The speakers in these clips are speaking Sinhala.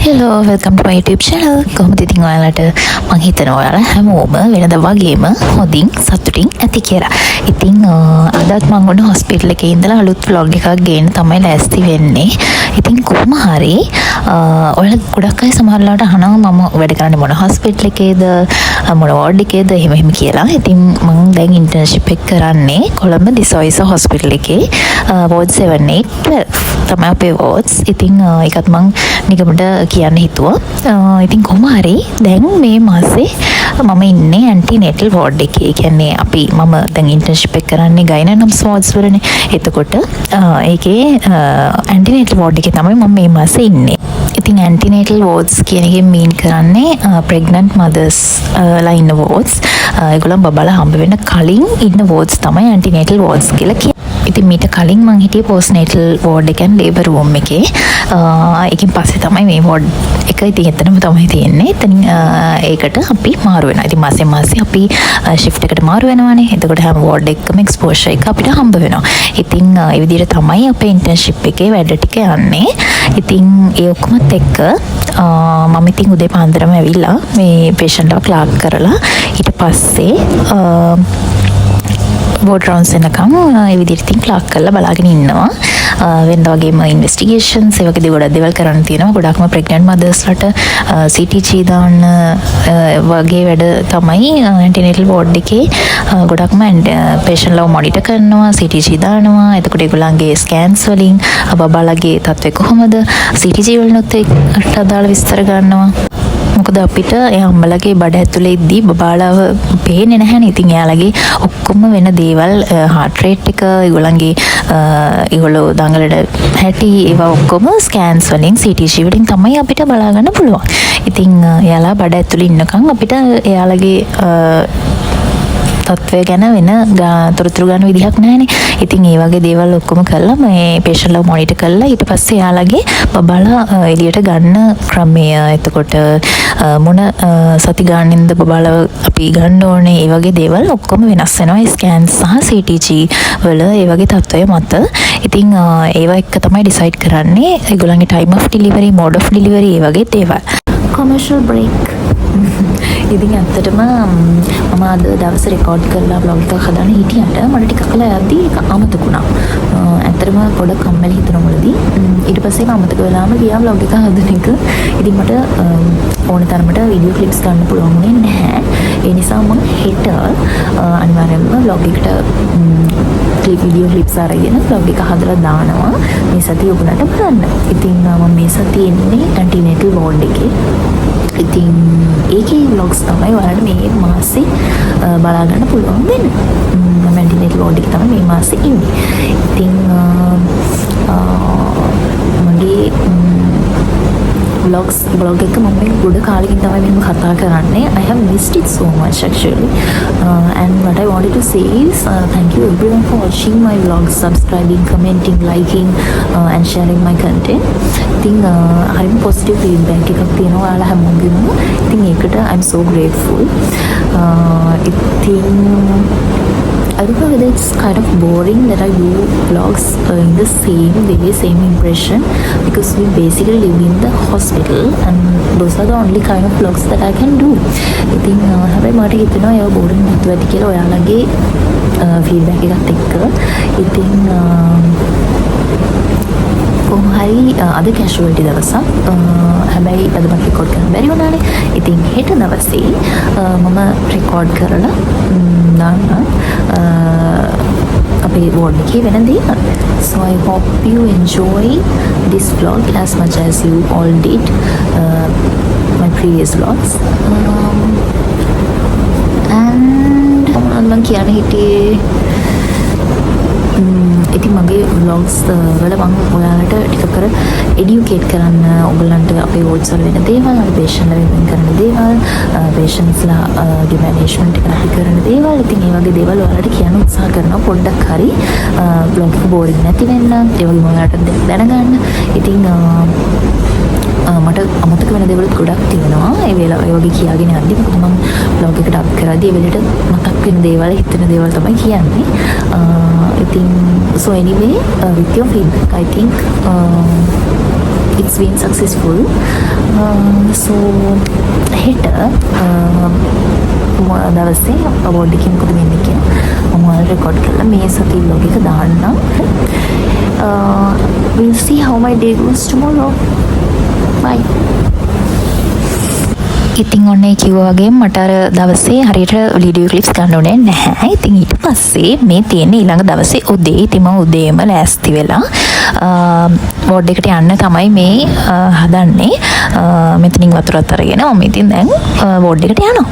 Hello, welcome to my YouTube channel. කොහොමද ඉතින් ඔයාලට මම හිතනවා ඔයාලා හැමෝම වෙනද වගේම හොඳින් සතුටින් ඇති කියලා. ඉතින් අදත් මම ඔන්න හොස්පිටල් එකේ ඉඳලා අලුත් vlog එකක් ගේන්න තමයි ලෑස්ති වෙන්නේ. ඉතින් කොහොම හරි ඔයාලා ගොඩක් අය සමහරලාට අහනවා මම වැඩ කරන්නේ මොන හොස්පිටල් එකේද මොන වෝඩ් එකේද එහෙම කියලා. ඉතින් මම දැන් ඉන්ටර්න්ෂිප් එක කරන්නේ කොළඹ දිසොයිස හොස්පිටල් එකේ වෝඩ් 7-8-12 තමයි අපේ වෝඩ්ස්. ඉතින් ඒකත් මම නිකමට කියන්න හිතුවා. ඉතින් කොහොම හරි දැන් මේ මාසේ මම ඉන්නේ ඇන්ටිනේටල් වෝඩ් එකේ. කියන්නේ මම දැන් ඉන්ටර්න්ෂිප් එක කරන්නේ ගයිනනම්ස් වෝඩ්ස් වලනේ. එතකොට ඒකේ ඇන්ටිනේටල් වෝඩ් එකේ තමයි මම මේ මාසේ ඉන්නේ. ඉතින් ඇන්ටිනේටල් වෝඩ්ස් කියන එකෙන් මීන් කරන්නේ ප්‍රෙග්නන්ට් මදර්ස් ලා ඉන්න වෝඩ්ස්. ඒගොල්ලන් බබලා හම්බ වෙන කලින් ඉන්න වෝඩ්ස් තමයි ඇන්ටිනේටල් වෝඩ්ස් කියලා කියන්නේ. ඉතින් මීට කලින් මං හිටියේ පෝස්ට්නේටල් වෝඩ් එකෙන් ලේබර් රූම් එකේ. ඒකෙන් පස්සේ තමයි මේ වෝඩ් එක ඉතින් එතනම තමයි තියෙන්නේ. ඉතින් ඒකට අපි මාරු වෙනවා. ඉතින් මාසේ අපි shift එකට මාරු වෙනවානේ. එතකොට හැම වෝඩ් එකකම exposure එක අපිට හම්බ වෙනවා. ඉතින් ඒ විදිහට තමයි අපේ internship එකේ වැඩ ටික යන්නේ. ඉතින් ඒ ඔක්කොමත් එක්ක මම ඉතින් උදේ පාන්දරම ඇවිල්ලා මේ patient-ව ක්ලාක් කරලා ඊට පස්සේ වෝඩ් රවුන්ඩ්ස් එනකම් ඒ විදිහට ඉතින් ක්ලාක් කරලා බලාගෙන ඉන්නවා. වෙනද වගේම ඉන්වෙස්ටිගේෂන්ස් ඒ වගේ ගොඩක් දේවල් කරන්න තියෙනවා. ගොඩක්ම ප්‍රෙග්නන්ට් මදර්ස්ලට CTG දාන්න වගේ වැඩ තමයි ඇන්ටිනේටල් වෝඩ් එකේ. ගොඩක්ම පේෂන්ට්ලව මොනිටර් කරනවා, CTG දානවා. එතකොට ඒගොල්ලන්ගේ ස්කෑන්ස් වලින් බබාලගේ තත්ත්වය කොහොමද, CTG වලිනුත් ඒකට අදාළ විස්තර ගන්නවා. මොකද අපිට ඒ අම්මලගේ බඩ ඇතුලේ ඉද්දි බබාලව පේන්නේ නැහැනේ. ඉතින් එයාලගේ ඔක්කොම වෙන දේවල් heart rate එක, ඒගොල්ලෝ දඟලට හැටි ඒවා ඔක්කොම ස්කෑන්ස් වලින් CTG වලින් තමයි අපිට බලා ගන්න පුළුවන්. ඉතින් එයාලා බඩ ඇතුලේ ඉන්නකම් අපිට එයාලගේ තත්ත්වය ගැන වෙන තොරතුරු ගන්න විදිහක් නැහැනේ. ඉතින් ඒ වගේ දේවල් ඔක්කොම කළා මේ පේෂන්ට්ලව මොනිටර් කළා. ඊට පස්සේ එයාලගේ බබාලා එළියට ගන්න ක්‍රමය, එතකොට මොන සති ගානෙන්ද බබාලව අපි ගන්න ඕනේ, ඒ වගේ දේවල් ඔක්කොම වෙනස් වෙනවා. ස්කෑන්ස් සහ CTG වල ඒ වගේ තත්ත්වය මත. ඉතින් ඒවා එක තමයි ඩිසයිඩ් කරන්නේ ඒගොල්ලන්ගේ time of delivery, mode of delivery ඒ වගේ දේවල්. commercial break. ඉතින් ඇත්තටම මම අද දවස් රෙකෝඩ් කරලා vlog එකක් හදාන්න හිටියට මට ටිකක් කළා යද්දි ඒක අමතක වුණා. ඇත්තටම පොඩක් කම්මැලි හිතුණා මුලදී. ඊට පස්සේ අමතක වෙලාම ගියා vlog එක හදන එක. ඉතින් මට ඕන තරමට වීඩියෝ ක්ලිප්ස් ගන්න පුළුවන් වුණේ නැහැ. ඒ නිසා මම හෙට අනිවාර්යයෙන්ම vlog එකට වීඩියෝ ක්ලිප්ස් අරගෙන vlog එක හදලා දානවා. මේ සතිය ඔයගලන්ට බලන්න. ඉතින් මම මේ සතියේ ඉන්නේ ඇන්ටිනේටල් වෝඩ් එකේ. ඉතින් ඒකේ vlogs තමයි ඔයාලට මේ මාසේ බලා ගන්න පුළුවන් වෙන්නේ. මම ඇන්ටිනේටල් වෝඩ් එකේ තමයි මේ මාසේ ඉන්නේ. ඉතින් මගේ vlog එක මම ගොඩ කාලෙකින් තමයි මෙන්න කතා කරන්නේ. I have missed it so much actually. And what I wanted to say is thank you everyone for watching my vlogs, subscribing, commenting, liking and sharing my content. ඉතින් හරිම positive feedback එකක් තියෙනවා ඔයාලා හැමෝගෙම. ඉතින් ඒකට I'm so grateful. ඉතින් I don't know whether it's kind of boring that I do vlogs in the same way, same impression, because we basically live in the hospital and those are the only kind of vlogs that I can do. ඉතින් හැබැයි මට හිතෙනවා ඒවා boring නැතුව ඇති කියලා ඔයාලගේ feedback එකත් එක්ක. ඉතින් කොහොම හරි අද casualty දවසක්. හැබැයි අද මට රෙකෝඩ් කරන්න බැරි වුණානේ. ඉතින් හෙට දවසේ මම රෙකෝඩ් කරලා දාන්න අපේ වෝඩ් එකේ වෙන දේවල්. So I hope you enjoy this vlog as much as you all did my previous vlogs. And මම කියන්න හිටියේ ඉතින් මගේ vlogs වල මම ඔයාලට ටිකක් කර educate කරන්න, ඔයගලන්ට අපේ වෝඩ්ස් වල වෙන දේවල්, patient වෙන කරන දේවල්, patients ලාගේ management එක අපි කරන දේවල්. ඉතින් ඒ වගේ දේවල් ඔයාලට කියන්න උත්සාහ කරනවා පොඩ්ඩක් හරි vlog එක boring නැති වෙන්න, ඒ වගේම ඔයාලට දැනගන්න. ඉතින් මට අමතක වෙන දේවල් ගොඩක් තියෙනවා. ඒ වෙලාව ඒ වගේ කියාගෙන යද්දි මොකද මම vlog එකට අප් කරද්දී ඒ වෙලෙට මතක් වෙන දේවල්, හිතෙන දේවල් තමයි කියන්නේ. ඉතින් so anyway with your feedback I think it's been successful. So හෙට දවසේ අවෝඩ් එකේ මොකද වෙන්නේ කියලා මම රෙකෝඩ් කරලා මේ සතිය vlog එක දාන්නම්. We'll see how my day goes tomorrow. Bye. ඉතින් ඔන්න ඒ කිව්වා වගේ මට අර දවසේ හරියට වීඩියෝ ක්ලිප්ස් ගන්න ඕනේ නැහැ. ඉතින් ඊට පස්සේ මේ තියෙන ඊළඟ දවසේ උදේ ඉතින් මම උදේම ලෑස්ති වෙලා වෝඩ් එකට යන්න තමයි මේ හදන්නේ. මෙතනින් වතුරත් අරගෙන මම ඉතින් දැන් වෝඩ් එකට යනවා.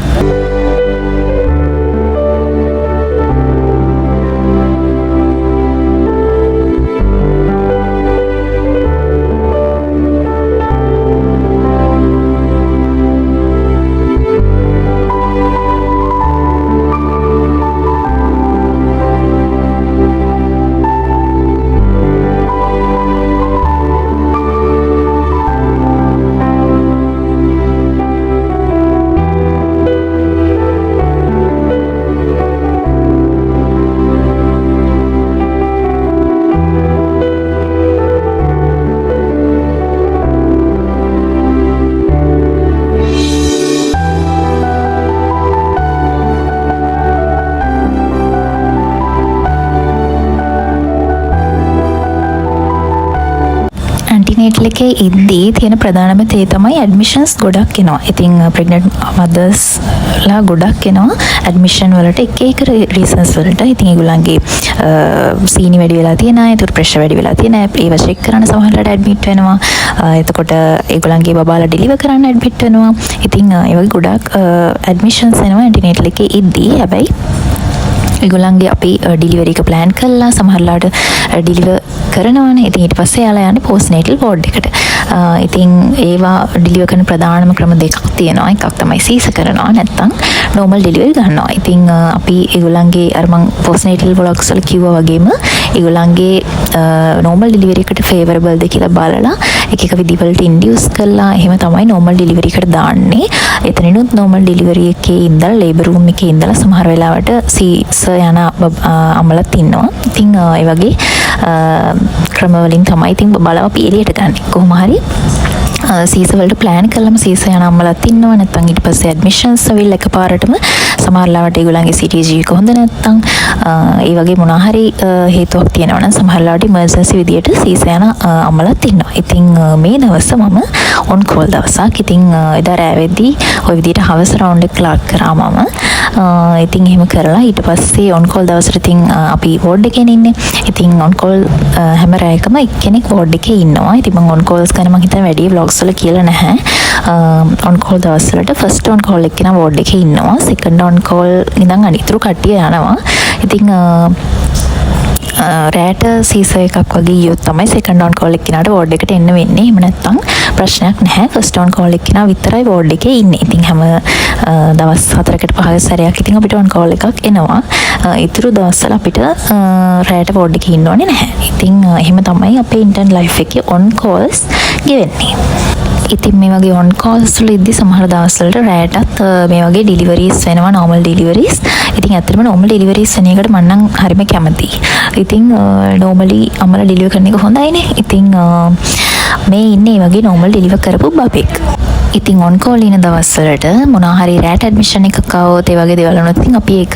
ඇන්ටිනේටල් එකේ ඉද්දී තියෙන ප්‍රධානම දේ තමයි ඇඩ්මිෂන්ස් ගොඩක් එනවා. ඉතින් ප්‍රෙග්නන්ට් මදර්ස් ලා ගොඩක් එනවා ඇඩ්මිෂන් වලට එක රීසන්ස් වලට. ඉතින් ඒගොල්ලන්ගේ සීනි වැඩි වෙලා තියෙන අය, ඒකට ප්‍රෙෂර් වැඩි වෙලා තියෙන අය, ඒව චෙක් කරන්න සමහරවිට ඇඩ්මිට් වෙනවා. එතකොට ඒගොල්ලන්ගේ බබාලා ඩෙලිවර් කරන්න ඇඩ්මිට් වෙනවා. ඉතින් ඒ වගේ ගොඩක් ඇඩ්මිෂන්ස් එනවා ඇන්ටිනේටල් එකේ ඉද්දී. හැබැයි ඒගොල්ලන්ගේ අපි ඩිලිවරි එක ප්ලෑන් කළා සමහරලාට ඩිලිවර් කරනවානේ. ඉතින් ඊට පස්සේ යාලා යන්නේ පෝස්ට්නේටල් වෝඩ් එකට. ඉතින් ඒවා ඩිලිවර් කරන ප්‍රධානම ක්‍රම දෙකක් තියෙනවා. එකක් තමයි සීස කරනවා, නැත්නම් නෝමල් ඩෙලිවරි ගන්නවා. ඉතින් අපි ඒගොල්ලන්ගේ අර මං පෝස්ට්නේටල් වලොග්ස් වල කිව්වා වගේම ඒගොල්ලන්ගේ නෝමල් ඩෙලිවරි එකට ෆේවරබල්ද කියලා බලලා එක විදිහවලට ඉන්ඩියුස් කළා. එහෙම තමයි නෝමල් ඩෙලිවරි එකට දාන්නේ. එතනිනුත් නෝමල් ඩෙලිවරි එකේ ඉඳලා ලේබර් රූම් එකේ ඉඳලා සමහර වෙලාවට සීස යන අම්මලත් ඉන්නවා. ඉතින් ඒ වගේ ක්‍රමවලින් තමයි ඉතින් බලව අපි එළියට ගන්න. කොහොම හරි සීස වලට ප්ලෑන් කළාම සීස යන අම්මලත් ඉන්නවා. නැත්නම් ඊට පස්සේ ඇඩ්මිෂන්ස් වෙල් එකපාරටම සමහරලාවට ඒගොල්ලන්ගේ CTG එක හොඳ නැත්නම් ඒ වගේ මොනවා හරි හේතුවක් තියෙනවා නම් සමහරලාවට ඉමර්ජන්සි විදියට සීස යන අම්මලත් ඉන්නවා. ඉතින් මේ දවස් මම ඔන් කෝල් දවසක්. ඉතින් එදා රැවෙද්දී ওই විදියට හවස රවුන්ඩ් එක ක්ලාක් කරා මම. ඉතින් එහෙම කරලා ඊට පස්සේ ඔන් කෝල් දවසට ඉතින් අපි වෝඩ් එකේ ඉන්නේ. ඉතින් ඔන් කෝල් හැම රැයකම එක්කෙනෙක් වෝඩ් එකේ ඉන්නවා. ඉතින් මම ඔන් කෝල්ස් ගැන මම හිතන්නේ වැඩි vlogs වල කියලා නැහැ. ඔන් කෝල් දවස් වලට ෆස්ට් ඔන් කෝල් එක්කෙනා වෝඩ් එකේ ඉන්නවා. සෙකන්ඩ් ඔන් කෝල් ඉඳන් අනිතුරු කට්ටිය යනවා. ඉතින් රෑට සීසර් එකක් වගේ ගියොත් තමයි සෙකන්ඩ් ඔන් කෝල් එක්කෙනාට වෝඩ් එකට එන්න වෙන්නේ. එහෙම නැත්නම් ප්‍රශ්නයක් නැහැ. ෆස්ට් ඔන් කෝල් එක්කෙනා විතරයි වෝඩ් එකේ ඉන්නේ. ඉතින් හැම දවස් 4කට 5ක සැරයක් ඉතින් අපිට ඔන් කෝල් එකක් එනවා. ඊතුරු දවස්වල අපිට රෑට වෝඩ් එකේ ඉන්න ඕනේ නැහැ. ඉතින් එහෙම තමයි අපේ ඉන්ටර්න් ලයිෆ් එකේ ඔන් කෝල්ස් ගෙවෙන්නේ. ඉතින් මේ වගේ ඔන් කෝල්ස් වල ඉද්දි සමහර දවස්වලට රෑටත් මේ වගේ ඩිලිවරීස් වෙනවා, නෝමල් ඩිලිවරීස්. ඉතින් ඇත්තටම නෝමල් ඩිලිවරීස් වෙන එකට මම නම් හරිම කැමතියි. ඉතින් නෝමලි අම්මලා ඩිලිවර් කරන එක හොඳයිනේ. ඉතින් මේ ඉන්නේ වගේ නෝමල් ඩිලිවර් කරපු බබෙක්. ඉතින් ඔන් කෝල් ඉන දවස්වලට මොනවා හරි රෑට ඇඩ්මිෂන් එකක් ආවොත් ඒ වගේ දේවල් වුණොත් ඉතින් අපි ඒක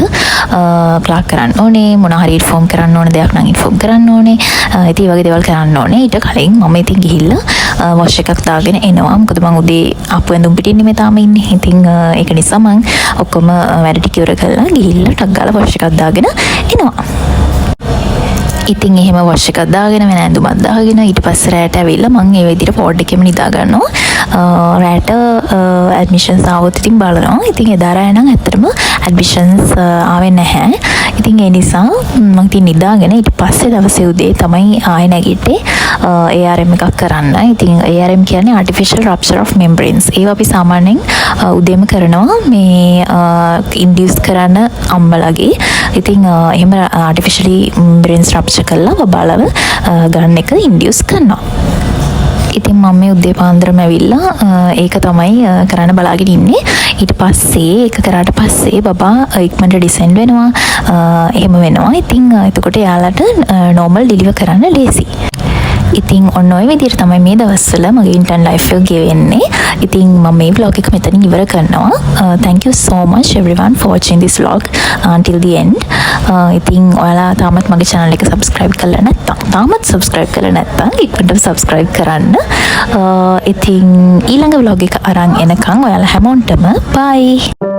ක්ලාක් කරන්න ඕනේ. මොනවා හරි ඉන්ෆෝම් කරන්න ඕනේ දෙයක් නම් ඉන්ෆෝම් කරන්න ඕනේ. ඉතින් ඒ වගේ දේවල් කරන්න ඕනේ. ඊට කලින් මම ඉතින් ගිහිල්ලා වොෂ් එකක් දාගෙන එනවා. මොකද මම උදේ ආපු ඇඳුම් පිටින්නේ මේ තාම ඉන්නේ. ඉතින් ඒක නිසා මම ඔක්කොම වැඩ ටික ඉවර කරලා ගිහිල්ලා ටක් ගාලා වොෂ් එකක් දාගෙන එනවා. ඉතින් එහෙම වොෂ් එකක් දාගෙන වෙන ඇඳුමක් දාගෙන ඊට පස්සේ රෑට ඇවිල්ලා මම ඒ විදිහට වෝඩ් එකේම නිදා ගන්නවා. රෑට ඇඩ්මිෂන්ස් ආවොත් ඉතින් බලනවා. ඉතින් එදා රෑ නම් ඇත්තටම ඇඩ්මිෂන්ස් ආවේ නැහැ. ඉතින් ඒ නිසා මම ඉතින් නිදාගෙන ඊට පස්සේ දවසේ උදේ තමයි ආයෙ නැගිට්ටේ ARM එකක් කරන්න. ඉතින් ARM කියන්නේ artificial rupture of membranes. ඒවා අපි සාමාන්‍යයෙන් උදේම කරනවා මේ ඉන්ඩියුස් කරන අම්මලගේ. ඉතින් එහෙම artificially membranes rupture කරලා බබාලව ගන්න එක ඉන්ඩියුස් කරනවා. ඉතින් මම මේ උදේ පාන්දරම ඇවිල්ලා ඒක තමයි කරන්න බලාගෙන ඉන්නේ. ඊට පස්සේ ඒක කරාට පස්සේ බබා ඉක්මනට ඩිසෙන්ඩ් වෙනවා. එහෙම වෙනවා. ඉතින් එතකොට යාලට නෝමල් ඩෙලිවර් කරන්න ලේසි. ඉතින් ඔන්න ඔය විදිහට තමයි මේ දවස්වල මගේ ඉන්ටර්න් ලයිෆ් එක ගෙවෙන්නේ. ඉතින් මම මේ vlog එක මෙතනින් ඉවර කරනවා. Thank you so much everyone for watching this vlog until the end. ඉතින් ඔයාලා තාමත් මගේ channel එක subscribe කරලා නැත්නම් ඉක්මනට subscribe කරන්න. ඉතින් ඊළඟ vlog එක අරන් එනකන් ඔයාලා හැමෝටම bye.